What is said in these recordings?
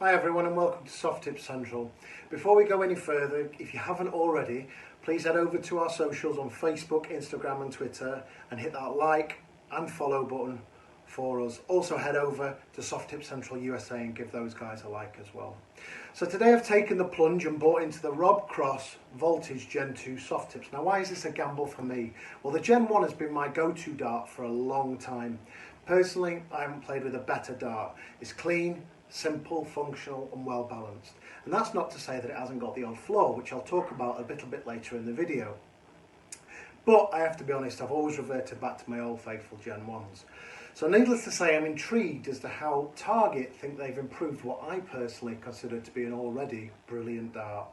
Hi everyone and welcome to Soft Tip Central. Before we go any further, if you haven't already, please head over to our socials on Facebook, Instagram and Twitter and hit that like and follow button for us. Also head over to Soft Tip Central USA and give those guys a like as well. So today I've taken the plunge and bought into the Rob Cross Voltage Gen 2 soft tips. Now why is this a gamble for me? Well, the Gen 1 has been my go-to dart for a long time. Personally, I haven't played with a better dart. It's clean, simple, functional and well balanced. And that's not to say that it hasn't got the odd flaw, which I'll talk about a little bit later in the video. But I have to be honest, I've always reverted back to my old faithful Gen 1s. So needless to say, I'm intrigued as to how Target think they've improved what I personally consider to be an already brilliant dart.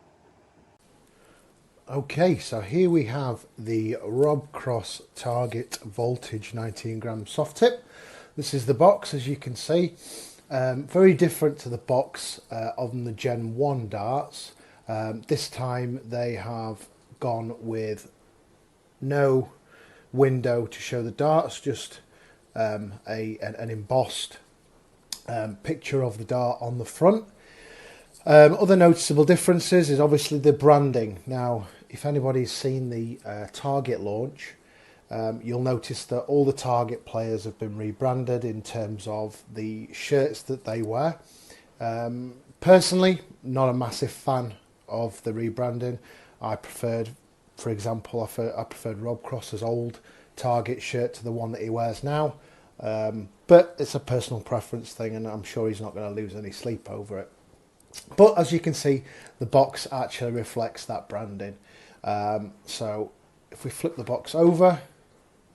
Okay, so here we have the Rob Cross Target Voltage 19 gram soft tip. This is the box, as you can see. Very different to the box of the Gen 1 darts. This time they have gone with no window to show the darts, just an embossed picture of the dart on the front. Other noticeable differences is obviously the branding. Now, if anybody's seen the Target launch, you'll notice that all the Target players have been rebranded in terms of the shirts that they wear. Personally, not a massive fan of the rebranding. I preferred, for example, I preferred Rob Cross's old Target shirt to the one that he wears now. But it's a personal preference thing, and I'm sure he's not going to lose any sleep over it. But as you can see, the box actually reflects that branding. So if we flip the box over,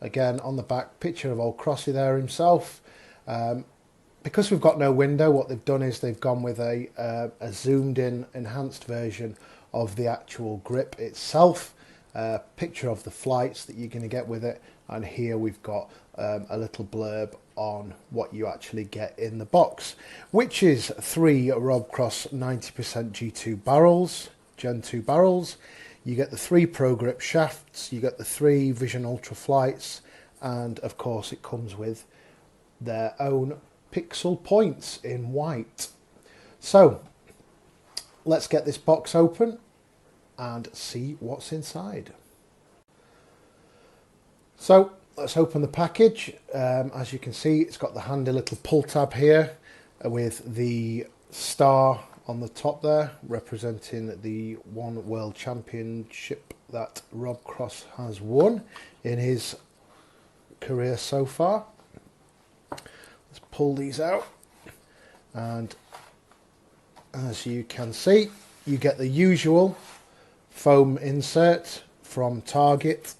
again on the back, picture of old Crossy there himself. Because we've got no window, what they've done is they've gone with a zoomed in, enhanced version of the actual grip itself. Picture of the flights that you're going to get with it, and here we've got a little blurb on what you actually get in the box, which is 3 Rob Cross 90% G2 barrels, Gen 2 barrels. You get the 3 Pro Grip shafts, you get the 3 Vision Ultra flights, and of course it comes with their own pixel points in white. So let's get this box open and see what's inside. So let's open the package. As you can see, it's got the handy little pull tab here with the star on the top there, representing the one world championship that Rob Cross has won in his career so far. Let's pull these out, and as you can see, you get the usual foam insert from Target,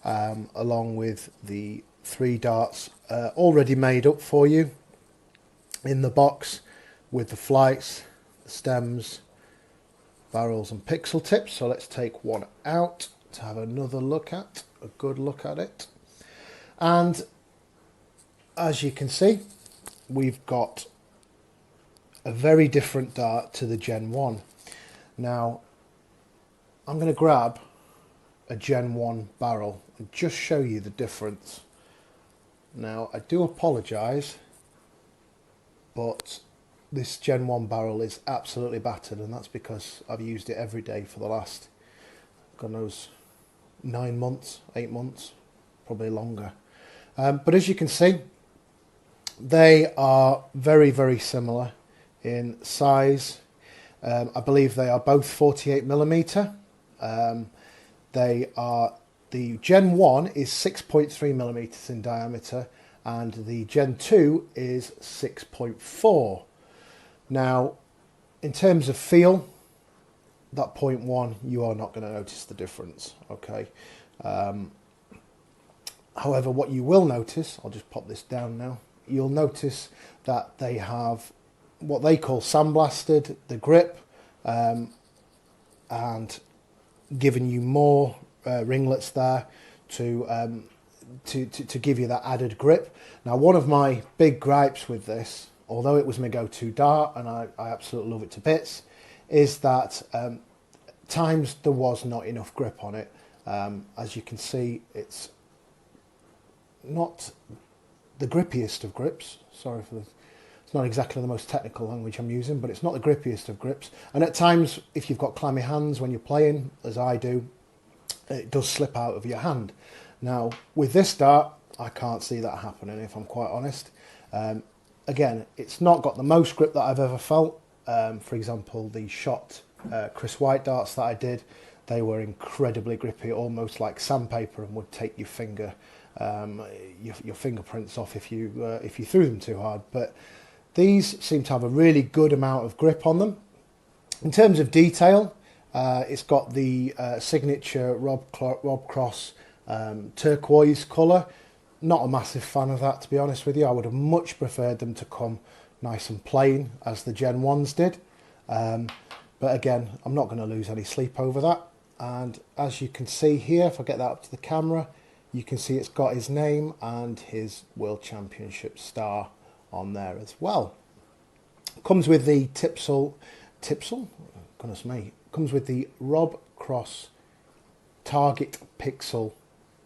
along with the 3 darts already made up for you in the box, with the flights, the stems, barrels and pixel tips. So let's take one out to have another look at, a good look at it. And as you can see, we've got a very different dart to the Gen 1. Now, I'm going to grab a Gen 1 barrel and just show you the difference. Now, I do apologise, but this Gen 1 barrel is absolutely battered, and that's because I've used it every day for the last, God knows, 9 months, 8 months, probably longer. But as you can see, they are very, very similar in size. I believe they are both 48mm. The Gen 1 is 6.3mm in diameter, and the Gen 2 is 6.4. Now, in terms of feel, that 0.1, you are not going to notice the difference, okay? However, what you will notice, I'll just pop this down now, you'll notice that they have what they call sandblasted the grip, and giving you more ringlets there to give you that added grip. Now, one of my big gripes with this, although it was my go-to dart and I absolutely love it to bits, is that times there was not enough grip on it. As you can see, it's not the grippiest of grips. Sorry for It's not exactly the most technical language I'm using, but it's not the grippiest of grips. And at times, if you've got clammy hands when you're playing, as I do, it does slip out of your hand. Now, with this dart, I can't see that happening, if I'm quite honest. Again, it's not got the most grip that I've ever felt. For example, the shot Chris White darts that I did, they were incredibly grippy, almost like sandpaper, and would take your fingerprints off if you threw them too hard. But these seem to have a really good amount of grip on them. In terms of detail, it's got the signature Rob Cross turquoise colour. Not a massive fan of that, to be honest with you. I would have much preferred them to come nice and plain, as the Gen 1s did. But again, I'm not going to lose any sleep over that. And as you can see here, if I get that up to the camera, you can see it's got his name and his World Championship star on there as well. Comes with the goodness me, comes with the Rob Cross Target Pixel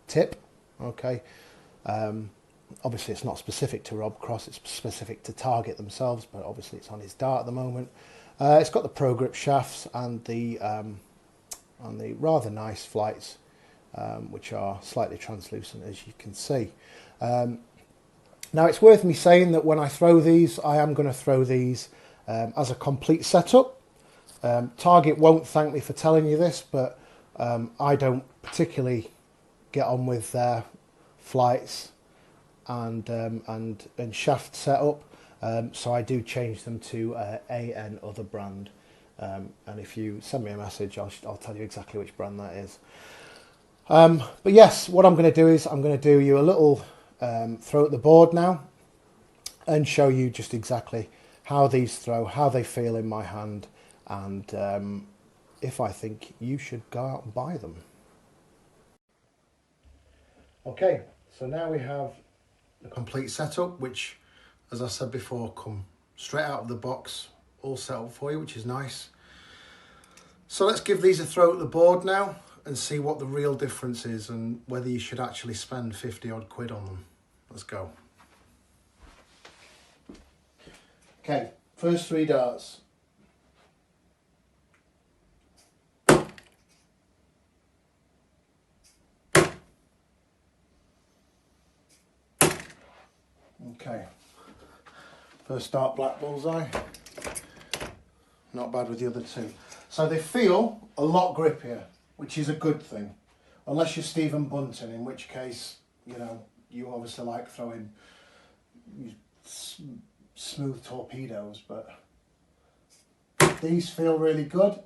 tip. Okay, obviously it's not specific to Rob Cross, it's specific to Target themselves, but obviously it's on his dart at the moment. It's got the Pro Grip shafts and the rather nice flights, which are slightly translucent, as you can see. Now, it's worth me saying that when I throw these, I am going to throw these as a complete setup. Target won't thank me for telling you this, but I don't particularly get on with their flights and shaft setup, so I do change them to AN other brand. And if you send me a message, I'll tell you exactly which brand that is. But yes, what I'm going to do is I'm going to do you a little throw at the board now and show you just exactly how these throw, how they feel in my hand, and if I think you should go out and buy them. Okay, so now we have the complete setup, which, as I said before, come straight out of the box, all set up for you, which is nice. So let's give these a throw at the board now and see what the real difference is and whether you should actually spend 50 odd quid on them. Let's go. Okay, first three darts. Okay, first dart, black bullseye. Not bad with the other two. So they feel a lot grippier, which is a good thing. Unless you're Stephen Bunting, in which case, you know, you obviously like throwing smooth torpedoes, but these feel really good.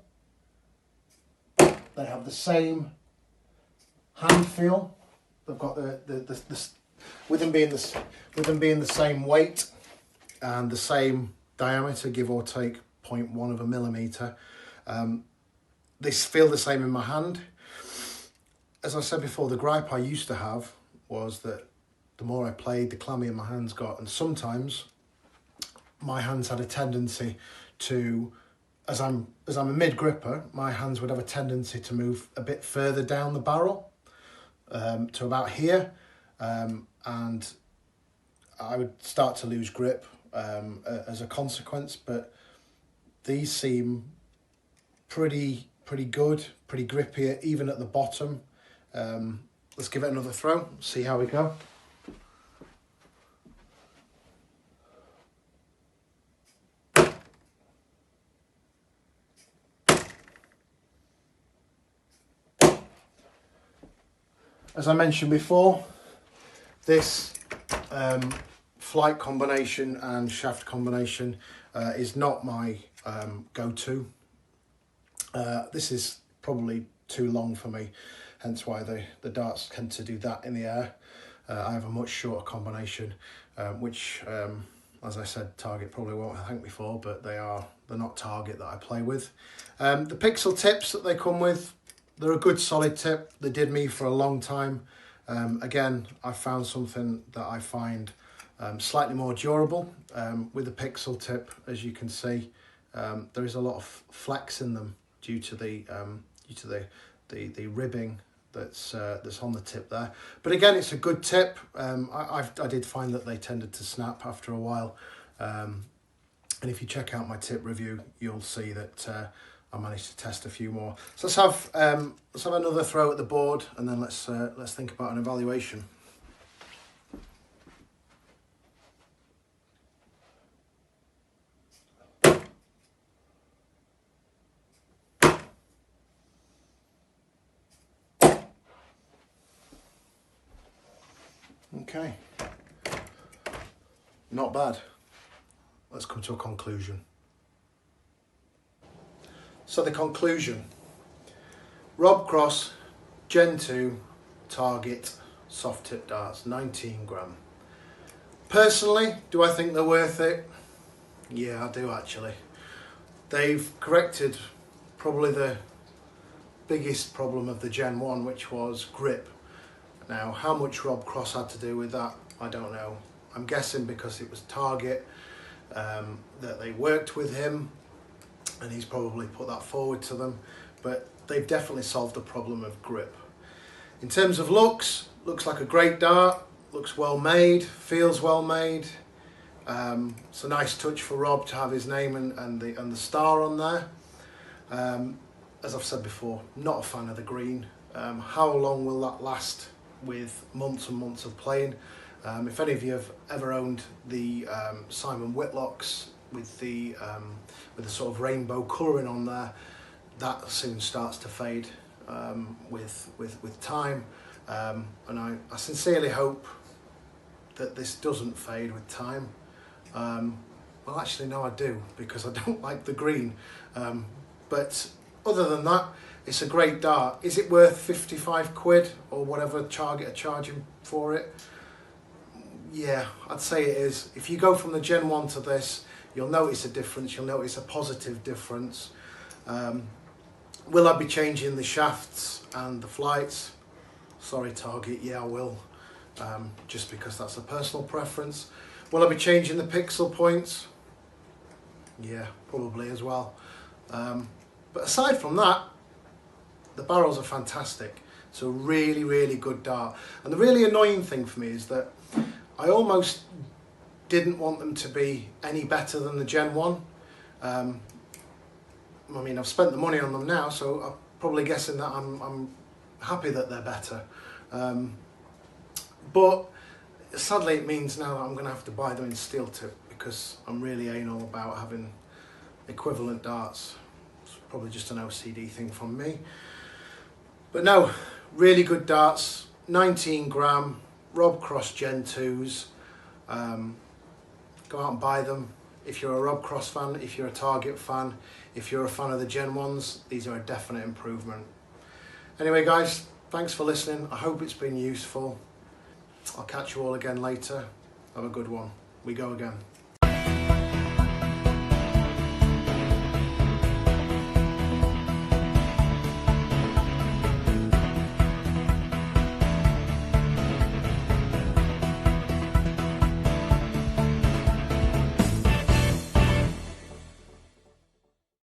They have the same hand feel. They've got the with them being the same weight and the same diameter, give or take 0.1 of a millimetre. They feel the same in my hand. As I said before, the gripe I used to have was that the more I played, the clammier my hands got, and sometimes my hands had a tendency to, as I'm a mid gripper, my hands would have a tendency to move a bit further down the barrel to about here, and I would start to lose grip as a consequence. But these seem pretty good, pretty grippy, even at the bottom. Let's give it another throw, see how we go. As I mentioned before, this flight combination and shaft combination is not my go-to. This is probably too long for me, hence why the darts tend to do that in the air. I have a much shorter combination, which, as I said, Target probably won't thank me for, but they're not Target that I play with. The pixel tips that they come with, they're a good solid tip. They did me for a long time. Again, I found something that I find slightly more durable with the pixel tip. As you can see, there is a lot of flex in them due to the ribbing that's on the tip there. But again, it's a good tip. I did find that they tended to snap after a while, And if you check out my tip review, you'll see that I managed to test a few more. So let's have another throw at the board, and then let's think about an evaluation. Okay, not bad. Let's come to a conclusion. So the conclusion: Rob Cross, Gen 2, target, soft tip darts, 19 gram. Personally, do I think they're worth it? Yeah, I do actually. They've corrected probably the biggest problem of the Gen 1, which was grip. Now, how much Rob Cross had to do with that, I don't know. I'm guessing because it was target, that they worked with him, and he's probably put that forward to them, but they've definitely solved the problem of grip. In terms of looks like a great dart, looks well made, feels well made. It's a nice touch for Rob to have his name and the star on there. As I've said before, not a fan of the green. How long will that last with months and months of playing? If any of you have ever owned the Simon Whitlocks with the sort of rainbow colouring on there, that soon starts to fade with time, and I sincerely hope that this doesn't fade with time. Well, actually no, I do, because I don't like the green, but other than that, it's a great dart. Is it worth 55 quid or whatever Target are charging for it? Yeah, I'd say it is. If you go from the Gen 1 to this, you'll notice a difference, you'll notice a positive difference. Will I be changing the shafts and the flights? Sorry Target, yeah I will, just because that's a personal preference. Will I be changing the pixel points? Yeah, probably as well. But aside from that, the barrels are fantastic. It's a really, really good dart. And the really annoying thing for me is that I almost didn't want them to be any better than the Gen 1. I mean, I've spent the money on them now, so I'm probably guessing that I'm happy that they're better. But sadly it means now that I'm going to have to buy them in steel tip, because I'm really anal about having equivalent darts. It's probably just an OCD thing from me. But no, really good darts, 19 gram, Rob Cross Gen 2s. Go out and buy them. If you're a Rob Cross fan, if you're a Target fan, if you're a fan of the Gen 1s, these are a definite improvement. Anyway guys, thanks for listening. I hope it's been useful. I'll catch you all again later. Have a good one. We go again.